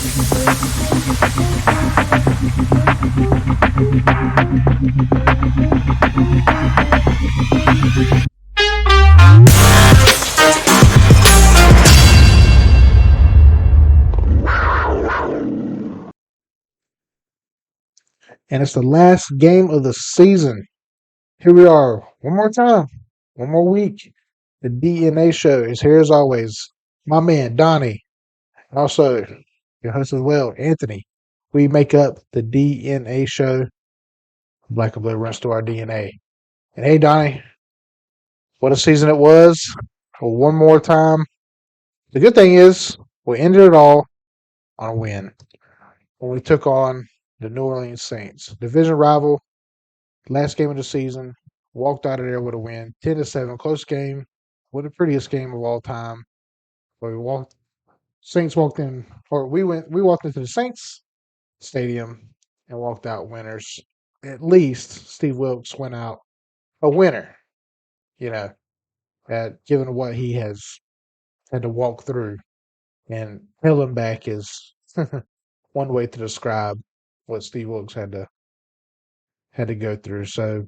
And it's the last game of the season. Here we are, one more time, one more week. The DNA show is here as always. My man, Donnie, and also your host as well, Anthony. We make up the DNA show. Black and blue runs through our DNA. And hey, Donnie, what a season it was. For one more time. The good thing is, we ended it all on a win when we took on the New Orleans Saints. Division rival, last game of the season. Walked out of there with a win. 10-7. Close game. What the prettiest game of all time. Where we walked Saints walked in or we walked into the Saints stadium and walked out winners. At least Steve Wilkes went out a winner, you know, given what he has had to walk through. And him back is one way to describe what Steve Wilkes had to go through. So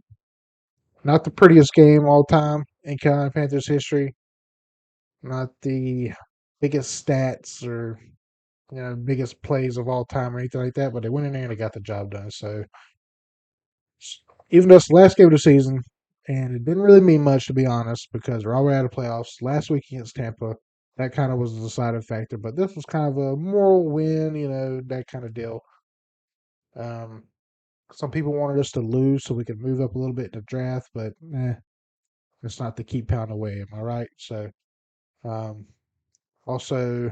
not the prettiest game all time in Carolina Panthers history. Not the biggest stats or biggest plays of all time or anything like that, but they went in there and they got the job done. So even though it's the last game of the season, and it didn't really mean much to be honest, because we're already out of playoffs. Last week against Tampa, that kind of was the deciding factor, but this was kind of a moral win, that kind of deal. Um, some people wanted us to lose so we could move up a little bit in the draft, but it's not to keep pounding away. Am I right? So, um, also,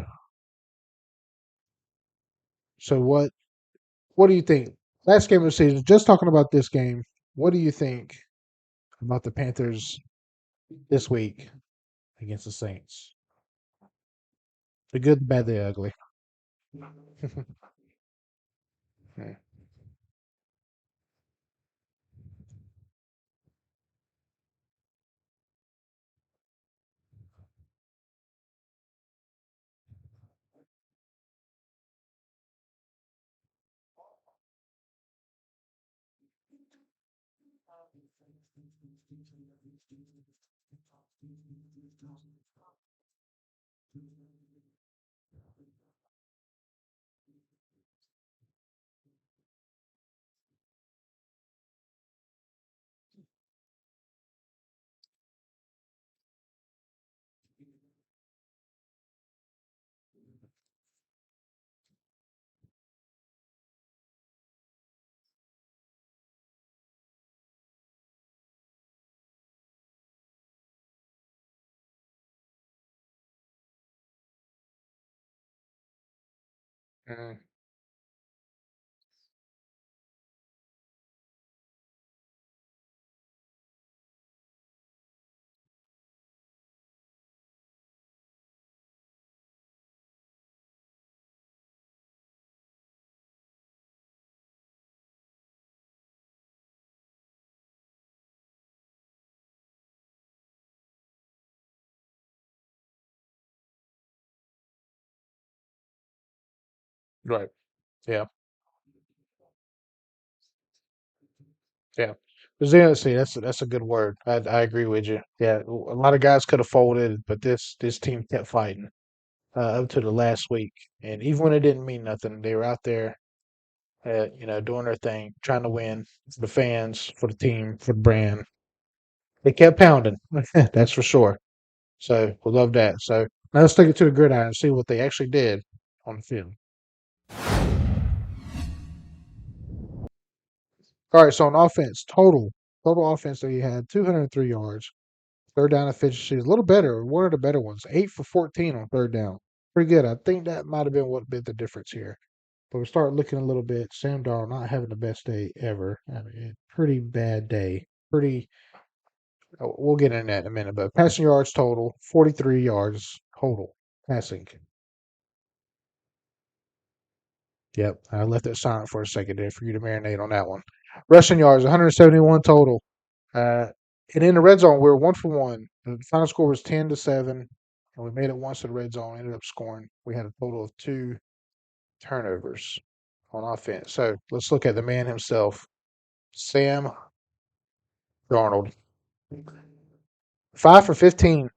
so what do you think? Last game of the season, just talking about this game, what do you think about the Panthers this week against the Saints? The good, the bad, the ugly. Yeah. Mm, right. Yeah. Yeah. Resiliency. That's a good word. I agree with you. Yeah. A lot of guys could have folded, but this team kept fighting up to the last week, and even when it didn't mean nothing, they were out there, doing their thing, trying to win for the fans, for the team, for the brand. They kept pounding. That's for sure. So we love that. So now let's take it to the gridiron and see what they actually did on the field. All right. So on offense, total offense that he had 203 yards. Third down efficiency is a little better. One of the better ones. 8 for 14 on third down. Pretty good. I think that might have been what made the difference here. But we start looking a little bit. Sam Darnold not having the best day ever. I mean, pretty bad day. Pretty. We'll get into that in a minute. But passing yards total, 43 yards total passing. Yep, I left it silent for a second there for you to marinate on that one. Rushing yards, 171 total. Uh, and in the red zone, we were 1 for 1. The final score was 10-7, and we made it once in the red zone. Ended up scoring. We had a total of two turnovers on offense. So let's look at the man himself, Sam Darnold. 5 for 15,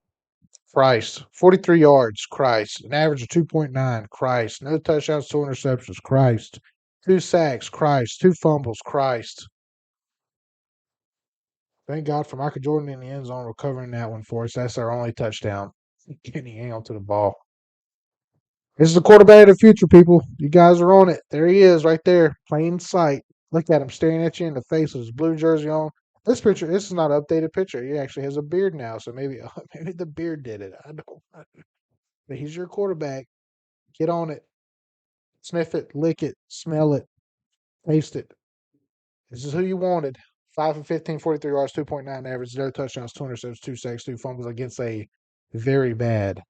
Christ. 43 yards, Christ. An average of 2.9, Christ. No touchdowns, 2 interceptions, Christ. 2 sacks, Christ. 2 fumbles, Christ. Thank God for Michael Jordan in the end zone recovering that one for us. That's our only touchdown. Can he hang on to the ball? This is the quarterback of the future, people. You guys are on it. There he is, right there, plain sight. Look at him staring at you in the face with his blue jersey on. This picture, this is not an updated picture. He actually has a beard now, so maybe maybe the beard did it. I don't know. But he's your quarterback. Get on it. Sniff it, lick it, smell it, taste it. This is who you wanted. 5 for 15, 43 yards, 2.9 average, 0 touchdowns, 2 interceptions, 2 sacks, 2 fumbles against a very bad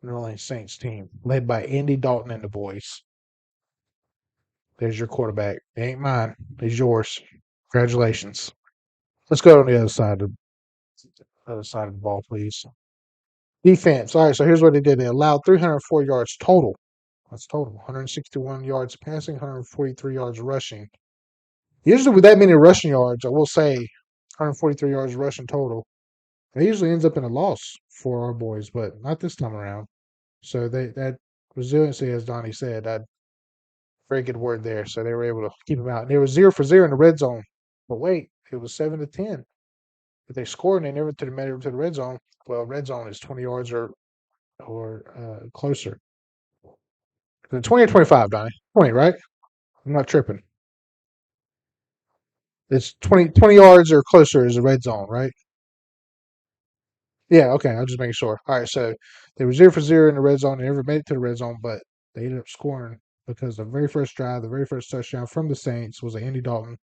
New Orleans Saints team led by Andy Dalton and the boys. There's your quarterback. It ain't mine. He's yours. Congratulations. Let's go on the other side of the ball, please. Defense. All right, so here's what they did. They allowed 304 yards total. That's total. 161 yards passing, 143 yards rushing. Usually with that many rushing yards, I will say 143 yards rushing total. It usually ends up in a loss for our boys, but not this time around. So that resiliency, as Donnie said, that very good word there. So they were able to keep them out. And they were 0 for 0 in the red zone. But wait, it was 7-10. But they scored and they never made it to the red zone. Well, red zone is 20 yards or closer. 20 or 25, Donnie. 20, right? I'm not tripping. It's 20 yards or closer is the red zone, right? Yeah, okay. I'm just making sure. All right, so they were 0 for 0 in the red zone. They never made it to the red zone, but they ended up scoring because the very first drive, the very first touchdown from the Saints was an Andy Dalton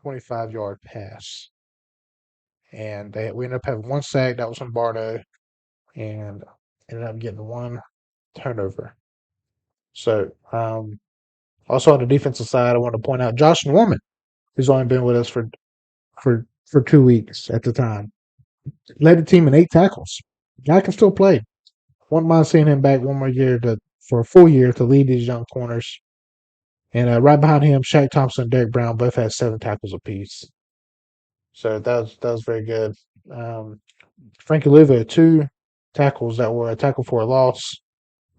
25-yard pass. And we ended up having 1 sack. That was from Barno, and ended up getting 1 turnover. So, also on the defensive side, I want to point out Josh Norman, who's only been with us for 2 weeks at the time, led the team in 8 tackles. Guy can still play. Wouldn't mind seeing him back one more year for a full year to lead these young corners. And right behind him, Shaq Thompson and Derek Brown both had 7 tackles apiece. So that was very good. Frankie Luva had 2 tackles that were a tackle for a loss.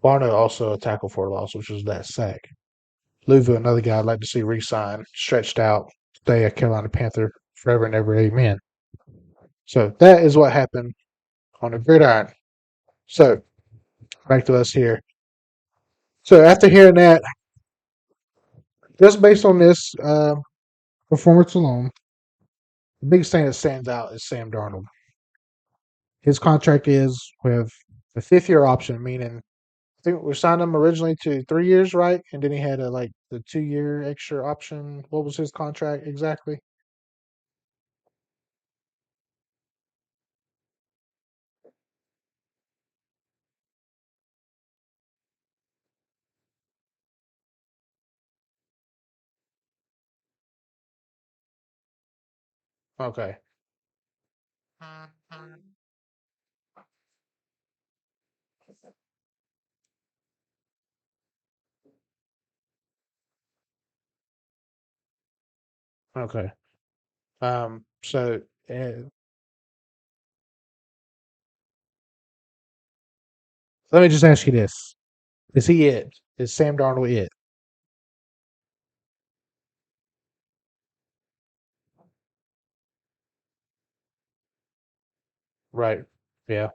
Barno also a tackle for a loss, which was that sack. Luva, another guy I'd like to see re-sign, stretched out, stay a Carolina Panther forever and ever. Amen. So that is what happened on the gridiron. So back to us here. So after hearing that, just based on this performance alone, the biggest thing that stands out is Sam Darnold. His contract is with the 5th-year option, meaning I think we signed him originally to 3 years, right? And then he had the 2-year extra option. What was his contract exactly? Okay. Okay. So let me just ask you this: Is he it? Is Sam Darnold it? Right. Yeah.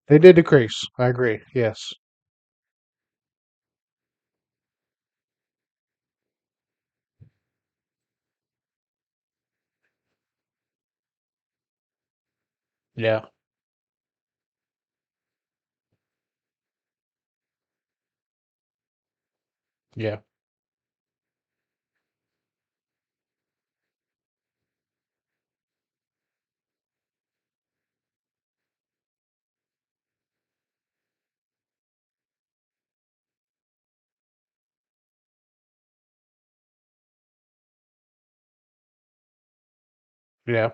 They did decrease. I agree. Yes. Yeah. Yeah. Yeah.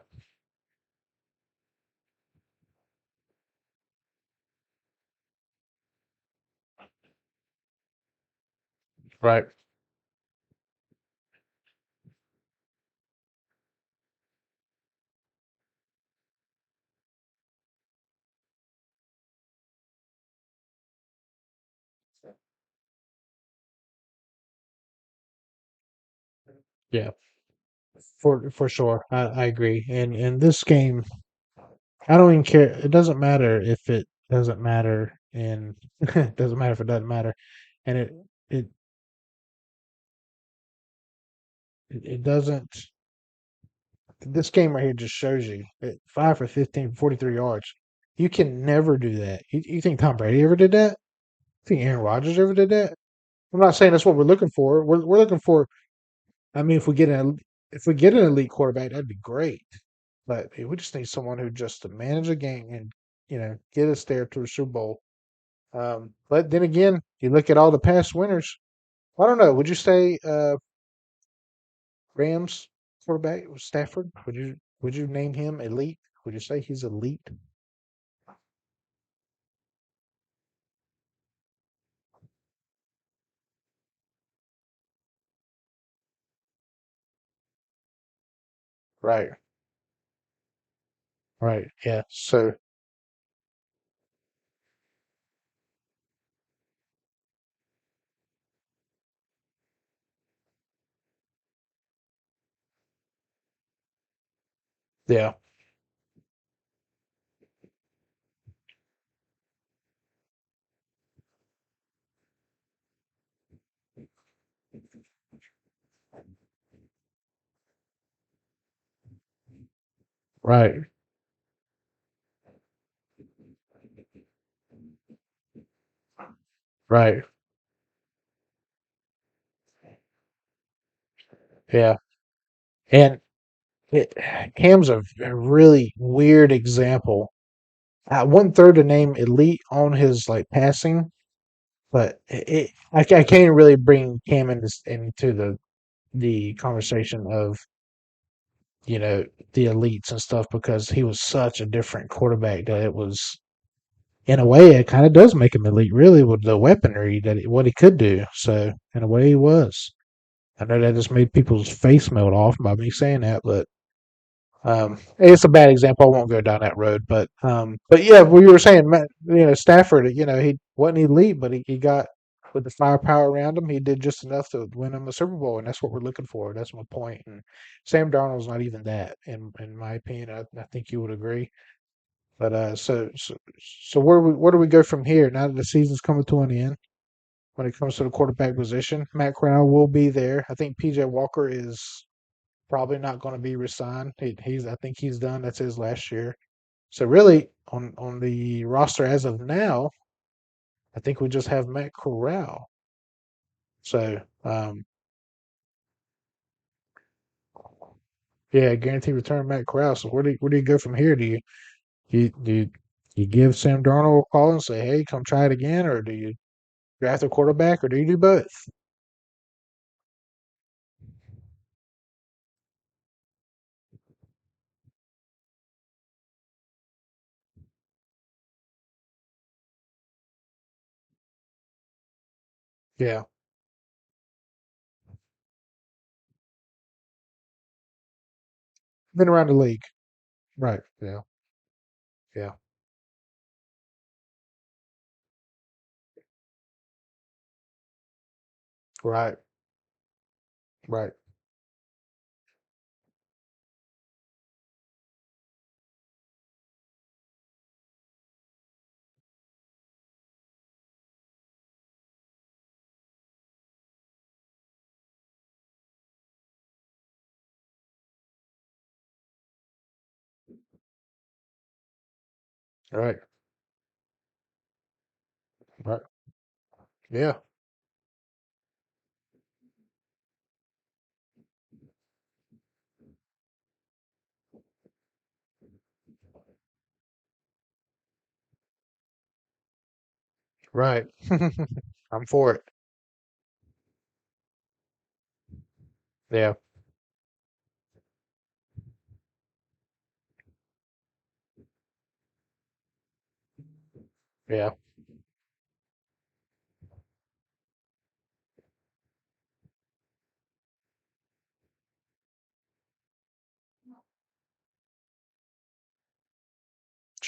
Right. Yeah. For sure. I agree. And in this game, I don't even care. It doesn't matter if it doesn't matter, and it doesn't matter if it doesn't matter, and it it doesn't. This game right here just shows you that 5 for 15, 43 yards. You can never do that. You think Tom Brady ever did that? You think Aaron Rodgers ever did that? I'm not saying that's what we're looking for. We're looking for. I mean, if we get an elite quarterback, that'd be great. But we just need someone who just to manage a game and get us there to the Super Bowl. But then again, you look at all the past winners. I don't know. Would you say Rams quarterback was Stafford? Would you name him elite? Would you say he's elite? Right. Right. Yeah. So yeah. Right. Right. Yeah. And it, Cam's a really weird example. One third to name elite on his like passing, but I can't really bring Cam into the conversation of you know the elites and stuff because he was such a different quarterback that it was in a way it kind of does make him elite really with the weaponry what he could do. So in a way he was. I know that just made people's face melt off by me saying that, but it's a bad example. I won't go down that road, but yeah, what you were saying, Stafford, he wasn't elite, but he got with the firepower around him, he did just enough to win him a Super Bowl, and that's what we're looking for. That's my point. And Sam Darnold's not even that, in my opinion. I think you would agree. But so where do we go from here now that the season's coming to an end? When it comes to the quarterback position, Matt Corral will be there. I think PJ Walker is probably not going to be resigned. I think he's done. That's his last year. So really, on the roster as of now, I think we just have Matt Corral. So yeah, guaranteed return Matt Corral. So where do you go from here? Do you give Sam Darnold a call and say, hey, come try it again, or do you draft a quarterback, or do you do both? Yeah, been around the league, right? Yeah, yeah, right, right, right, right. Yeah, right. I'm for it. Yeah, yeah.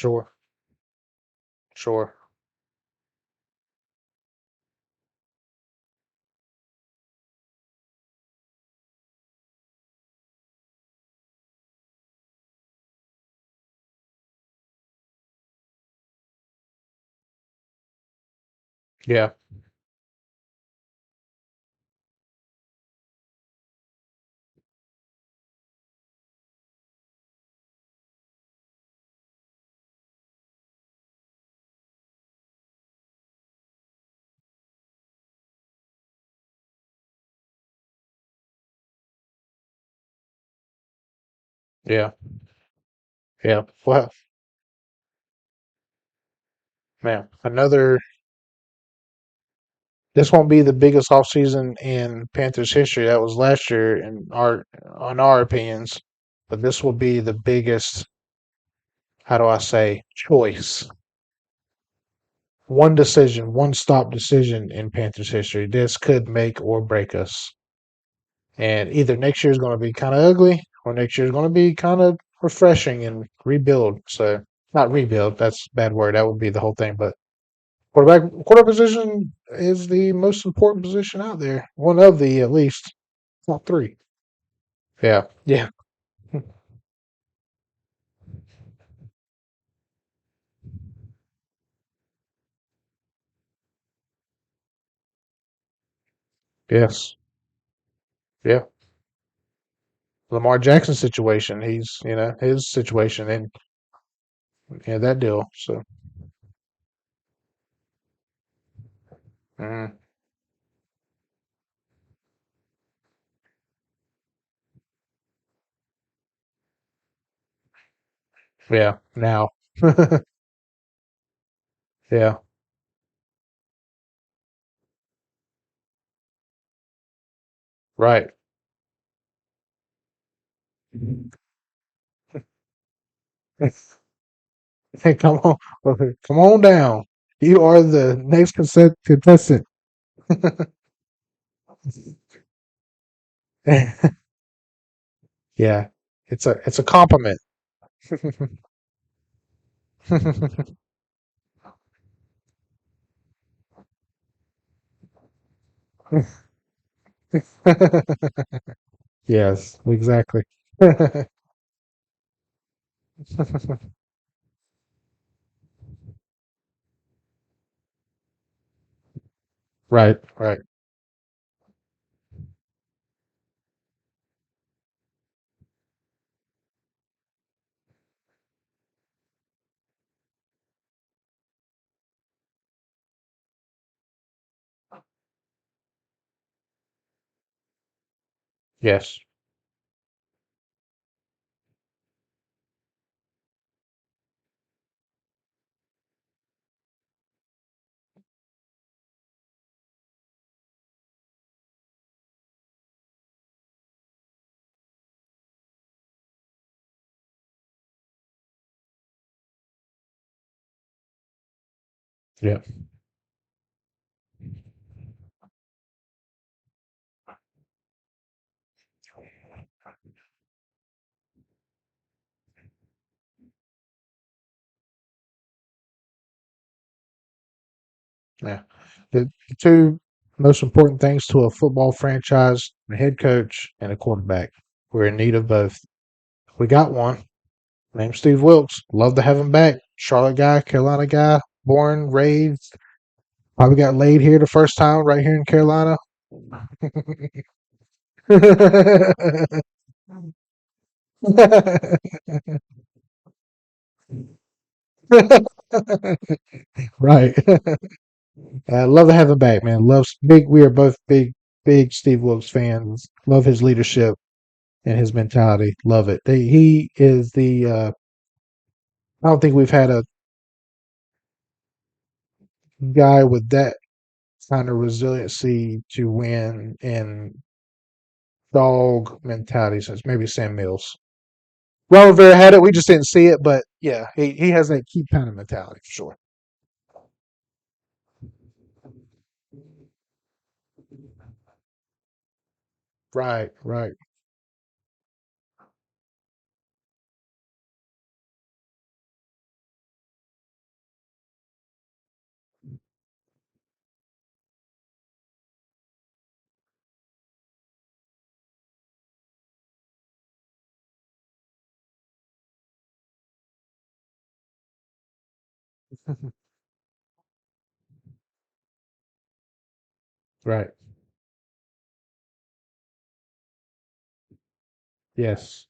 Sure. Sure. Yeah. Yeah. Yeah. Well, man, this won't be the biggest offseason in Panthers history. That was last year on our opinions. But this will be the biggest, how do I say, choice. One decision, one stop decision in Panthers history. This could make or break us. And either next year is going to be kind of ugly or next year is going to be kind of refreshing and rebuild. So, not rebuild, that's a bad word. That would be the whole thing. But quarterback position is the most important position out there. One of the, at least, top three. Yeah. Yeah. Yes. Yeah. Lamar Jackson situation. He's, his situation and yeah, that deal. So, mm, yeah. Now. Yeah. Right. Hey, come on, come on down. You are the next contestant. Yeah, it's a compliment. Yes, exactly. Right, right. Yes, yeah, yeah. The two most important things to a football franchise: a head coach and a quarterback. We're in need of both. We got one. Named Steve Wilkes. Love to have him back. Charlotte guy, Carolina guy, born, raised. Probably got laid here the first time, right here in Carolina. Right. Love to have him back, man. Loves big. We are both big Steve Wilkes fans. Love his leadership and his mentality. Love it. He is the. I don't think we've had a guy with that kind of resiliency to win and dog mentality since maybe Sam Mills. Ron Rivera had it. We just didn't see it, but yeah, he has that keep kind of mentality for sure. Right, right. Right. Yes.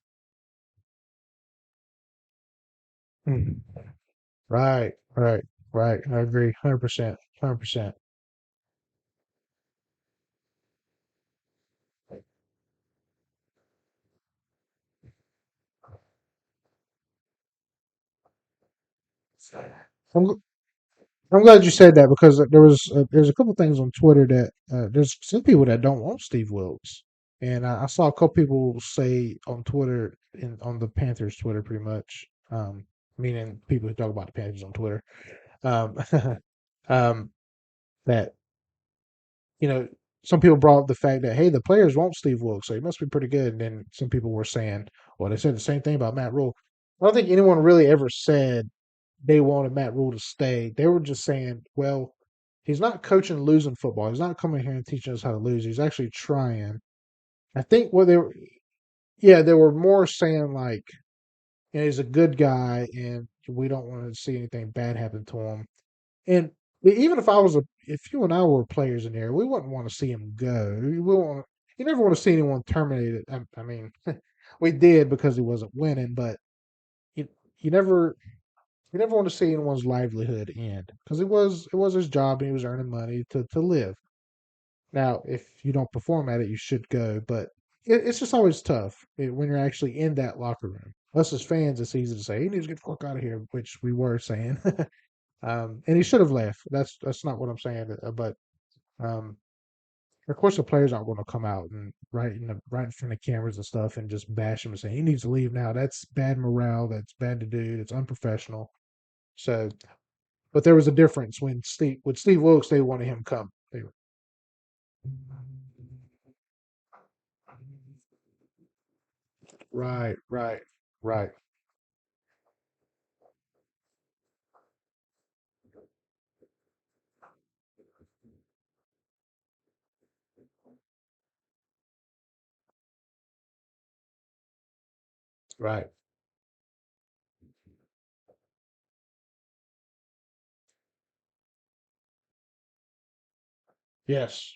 Mhm. Right. Right. Right. I agree. 100%. 100%. I'm, gl- I'm glad you said that because there's a couple things on Twitter that there's some people that don't want Steve Wilkes, and I saw a couple people say on Twitter on the Panthers Twitter pretty much, meaning people who talk about the Panthers on Twitter, um, um, that you know, some people brought up the fact that hey, the players want Steve Wilkes, so he must be pretty good. And then some people were saying, well, they said the same thing about Matt Rule. I don't think anyone really ever said they wanted Matt Rule to stay. They were just saying, well, he's not coaching losing football. He's not coming here and teaching us how to lose. He's actually trying. I think what they were, yeah, they were more saying like, he's a good guy, and we don't want to see anything bad happen to him. And even if I was if you and I were players in there, we wouldn't want to see him go. We want, you never want to see anyone terminated. I mean, we did because he wasn't winning, but you, you never, you never want to see anyone's livelihood end because it was his job and he was earning money to live. Now, if you don't perform at it, you should go, but it's just always tough when you're actually in that locker room. Us as fans, it's easy to say he needs to get the fuck out of here, which we were saying. And he should have left. That's not what I'm saying. But um, of course, the players aren't going to come out and right in front of cameras and stuff and just bash him and say he needs to leave now. That's bad morale. That's bad to do. It's unprofessional. So, but there was a difference when Steve Wilkes they wanted him to come. Right, right, right, right. Yes,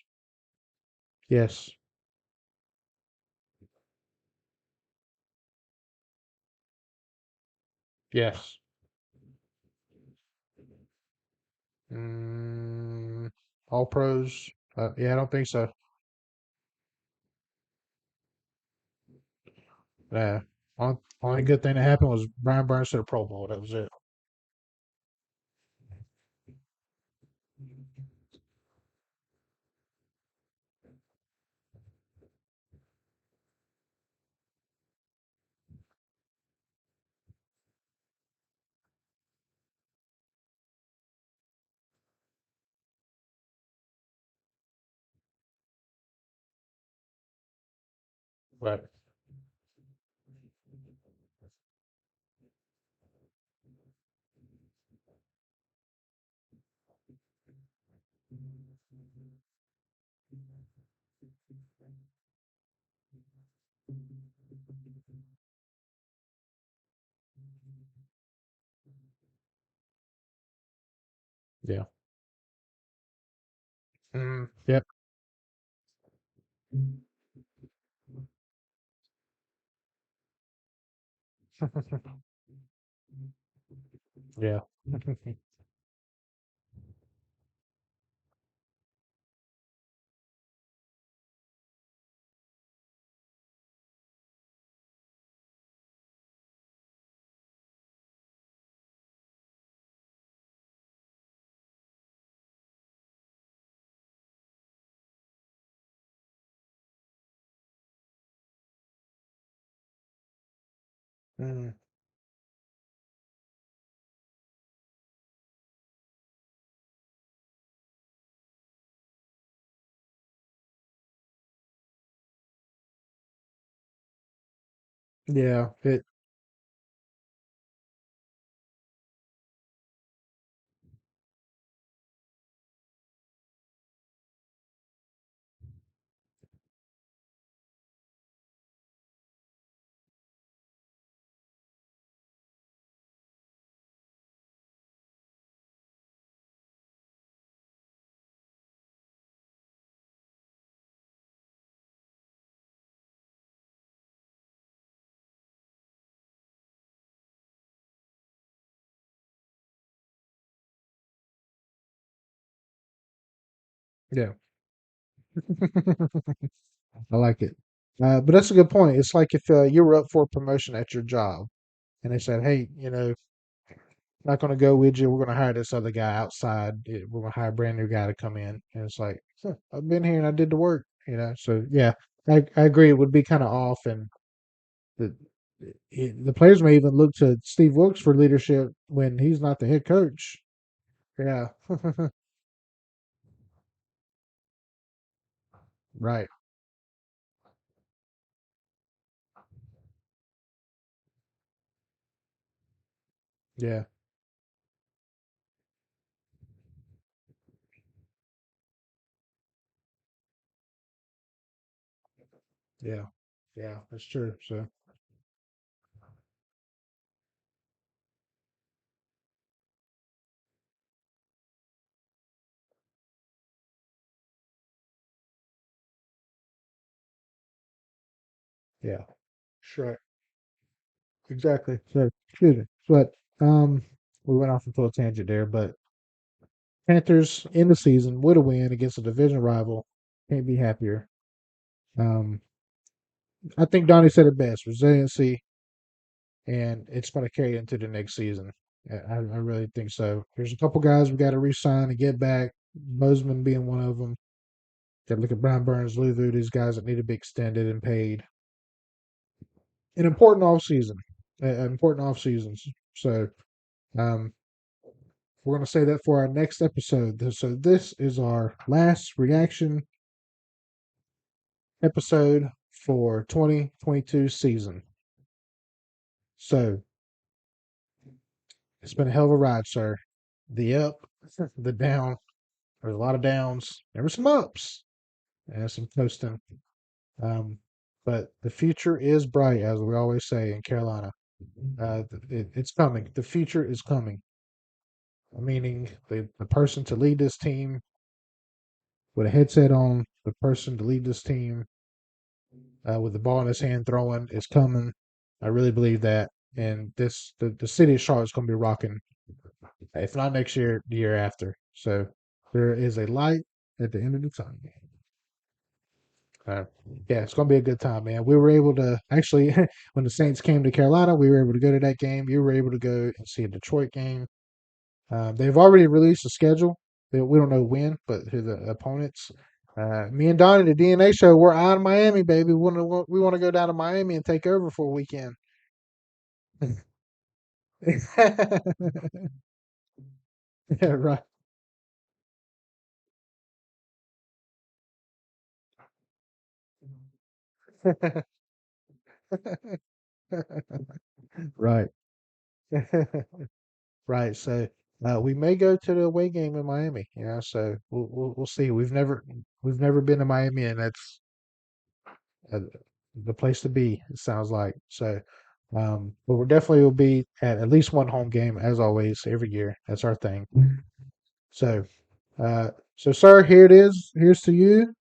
yes, yes. Mm, all pros. Yeah, I don't think so. Yeah. Only good thing that happened was Brian Burns to the Pro Bowl. That was it. Right. Yeah. Yep. Yeah. Mm, yeah. Yeah. I like it. But that's a good point. It's like if you were up for a promotion at your job and they said, hey, not going to go with you. We're going to hire this other guy outside. We're going to hire a brand new guy to come in. And it's like, huh, I've been here and I did the work. So, yeah, I agree. It would be kind of off. And the, the players may even look to Steve Wilkes for leadership when he's not the head coach. Yeah. Right. Yeah. Yeah. Yeah. That's true. So, yeah. Sure. Exactly. So, excuse me. But we went off into a tangent there. But Panthers in the season with a win against a division rival. Can't be happier. Um, I think Donnie said it best: resiliency, and it's going to carry into the next season. I really think so. There's a couple guys we got to re-sign and get back. Bozeman being one of them. Got to look at Brian Burns, Luvu, these guys that need to be extended and paid. An important off season, important off seasons. So um, we're going to say that for our next episode. So this is our last reaction episode for 2022 season. So it's been a hell of a ride, sir. The up, the down. There's a lot of downs. There were some ups and some coasting. Um, but the future is bright, as we always say in Carolina. It's coming. The future is coming. Meaning the person to lead this team with a headset on, the person to lead this team with the ball in his hand throwing is coming. I really believe that. And the city of Charlotte is going to be rocking, if not next year, the year after. So there is a light at the end of the tunnel. Uh, yeah, it's going to be a good time, man. We were able to actually, when the Saints came to Carolina, we were able to go to that game. You were able to go and see a Detroit game. They've already released a schedule. We don't know when, but who the opponents. Me and Donnie, the DNA show, we're out of Miami, baby. We want to go down to Miami and take over for a weekend. Yeah, right. Right. Right. So we may go to the away game in Miami. So we'll see. We've never been to Miami, and that's uh, the place to be. It sounds like so. But we definitely will be at least one home game as always every year. That's our thing. So so sir, here it is. Here's to you.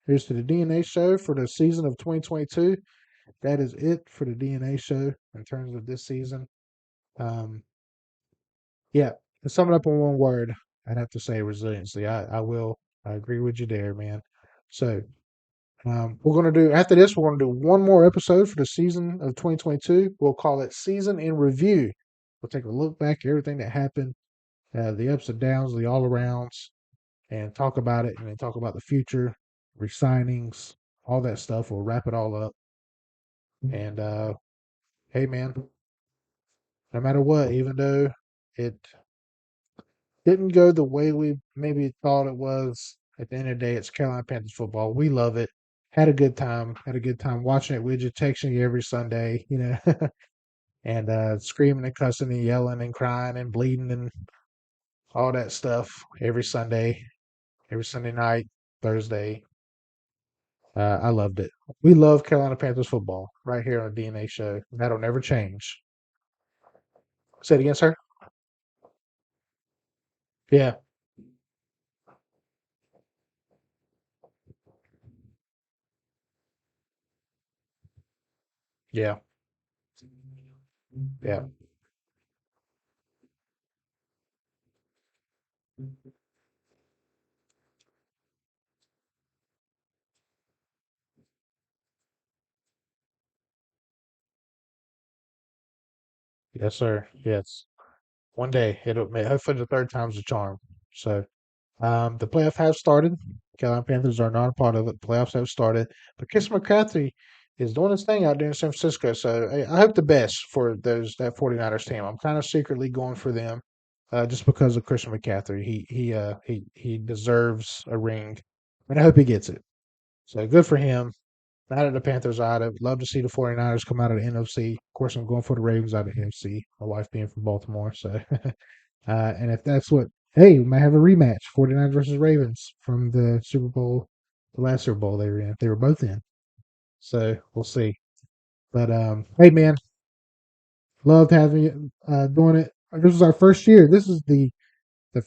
Here's to the DNA show for the season of 2022. That is it for the DNA show in terms of this season. Um, Yeah, to sum it up in one word, I'd have to say resiliency. I will. I agree with you there, man. So we're gonna do after this. We're gonna do one more episode for the season of 2022. We'll call it season in review. We'll take a look back at everything that happened, the ups and downs, the all arounds, and talk about it, and then talk about the future, resignings, all that stuff. We'll wrap it all up. And hey, man, no matter what, even though it didn't go the way we maybe thought it was. At the end of the day, it's Carolina Panthers football. We love it. Had a good time. Had a good time watching it with you, texting you every Sunday, and screaming and cussing and yelling and crying and bleeding and all that stuff every Sunday night, Thursday. I loved it. We love Carolina Panthers football right here on the DNA show. That'll never change. Say it again, sir. Yeah, yeah, yeah. Yes, sir. Yes. One day it'll hopefully the third time's a charm. So the playoff has started. Carolina Panthers are not a part of it. Playoffs have started, but Chris McCaffrey is doing his thing out there in San Francisco. So I hope the best for that 49ers team. I'm kind of secretly going for them, just because of Christian McCaffrey. He deserves a ring, and I hope he gets it. So good for him. Now that the Panthers are out, I'd love to see the 49ers come out of the NFC. Of course, I'm going for the Ravens out of the NFC. My wife being from Baltimore, so and if that's what, hey, we might have a rematch, 49ers versus Ravens from the Super Bowl, the last Super Bowl they were in. They were both in, so we'll see. But hey, man, loved having you doing it. This was our first year. This is the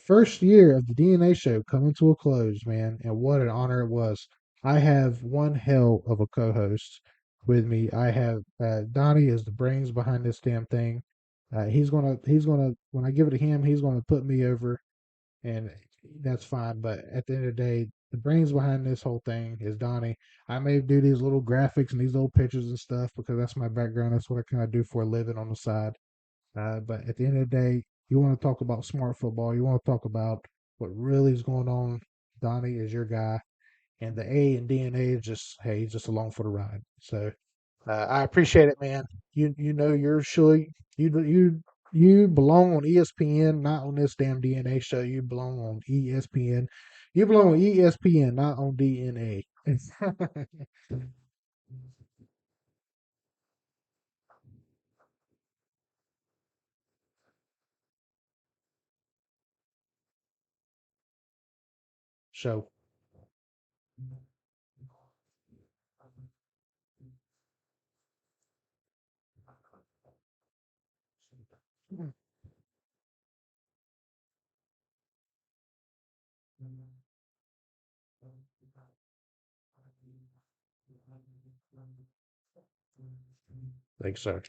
first year of the DNA show coming to a close, man, and what an honor it was. I have one hell of a co-host with me. I have Donnie is the brains behind this damn thing. He's gonna when I give it to him, he's gonna put me over, and that's fine. But at the end of the day, the brains behind this whole thing is Donnie. I may do these little graphics and these little pictures and stuff because that's my background. That's what I kind of do for a living on the side. But at the end of the day, you want to talk about smart football. You want to talk about what really is going on. Donnie is your guy, and the A and DNA is just hey, he's just along for the ride. So I appreciate it, man. You know you're sure you belong on ESPN, not on this damn DNA show. You belong on ESPN. You belong on ESPN, not on DNA. Show. Thanks, sir.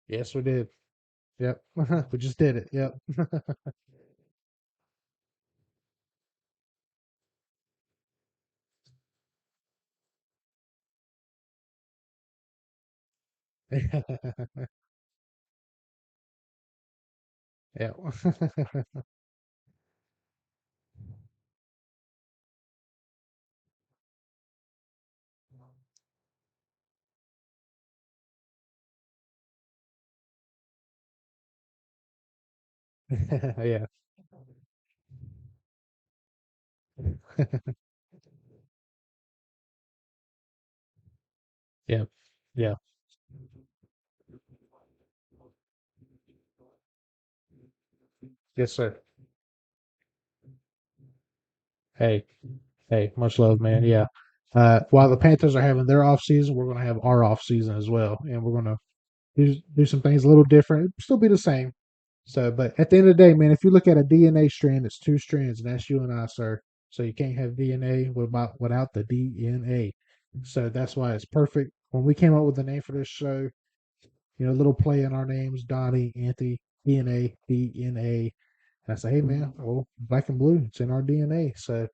Yes, we did. Yep. We just did it. Yep. Yeah. Yeah. Yeah. Yeah. Yes, sir. Hey, hey, much love, man. Yeah. While the Panthers are having their off season, we're gonna have our off season as well, and we're gonna do some things a little different. Still be the same. So, but at the end of the day, man, if you look at a DNA strand, it's two strands, and that's you and I, sir. So you can't have DNA without the DNA. So that's why it's perfect. When we came up with the name for this show, a little play in our names, Donnie, Anthony, DNA, DNA. And I say, hey man, well, black and blue, it's in our DNA. So,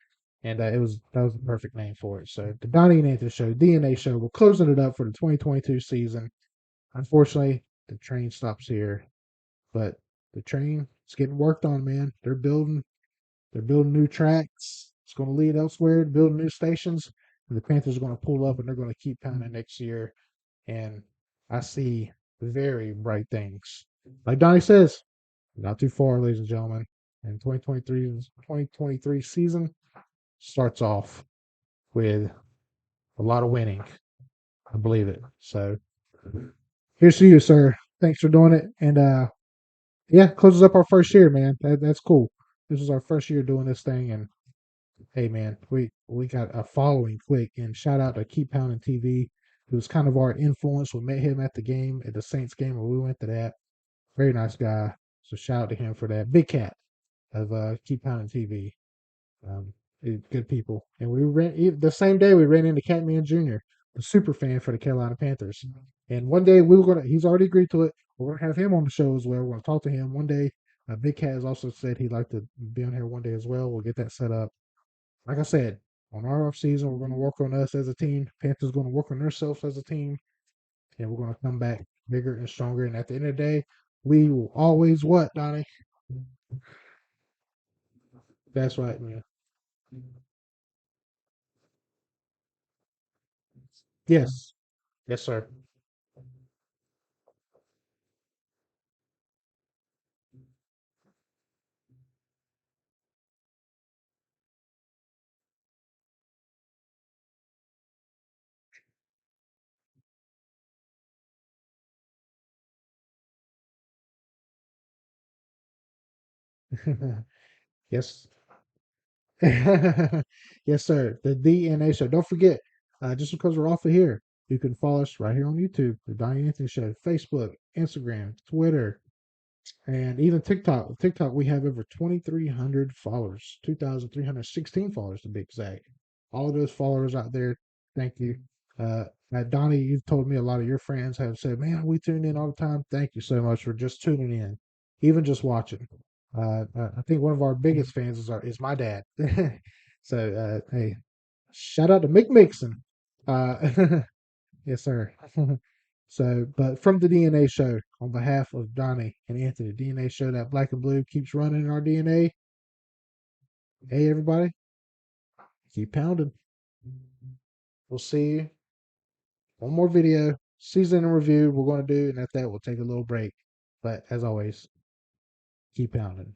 and that was the perfect name for it. So the Donnie and Anthony show, DNA show, we're closing it up for the 2022 season. Unfortunately, the train stops here, but the train is getting worked on, man. They're building new tracks. It's going to lead elsewhere, building new stations. And the Panthers are going to pull up and they're going to keep pounding next year. And I see very bright things. Like Donnie says, not too far, ladies and gentlemen. And 2023 season starts off with a lot of winning. I believe it. So here's to you, sir. Thanks for doing it. And yeah, closes up our first year, man. That's cool. This is our first year doing this thing, and hey, man, we got a following quick. And shout out to Keep Pounding TV, who's kind of our influence. We met him at the game, at the Saints game, where we went to that. Very nice guy. So shout out to him for that. Big cat of Keep Pounding TV. Good people. And the same day we ran into Catman Jr. the super fan for the Carolina Panthers. And one day we were gonna. He's already agreed to it. We're gonna have him on the show as well. We're gonna talk to him one day. Big Cat has also said he'd like to be on here one day as well. We'll get that set up. Like I said, on our off season, we're gonna work on us as a team. Panthers gonna work on themselves as a team, and we're gonna come back bigger and stronger. And at the end of the day, we will always what, Donnie? That's right, man. Yes, yes, sir. Yes, yes, sir. The DNA Show. Don't forget, just because we're off of here, you can follow us right here on YouTube, the Donnie Anthony Show, Facebook, Instagram, Twitter, and even TikTok. TikTok, we have over 2,300 followers, 2,316 followers to be exact. All of those followers out there, thank you. Donnie, you've told me a lot of your friends have said, man, we tune in all the time. Thank you so much for just tuning in, even just watching. I think one of our biggest fans is my dad. So, hey, shout out to Mick Mixon. Uh, yes, sir. So, but from the DNA show, on behalf of Donnie and Anthony, DNA show that black and blue keeps running in our DNA. Hey, everybody, keep pounding. We'll see you. One more video, season in review we're going to do, and at that, we'll take a little break. But as always, keep pounding.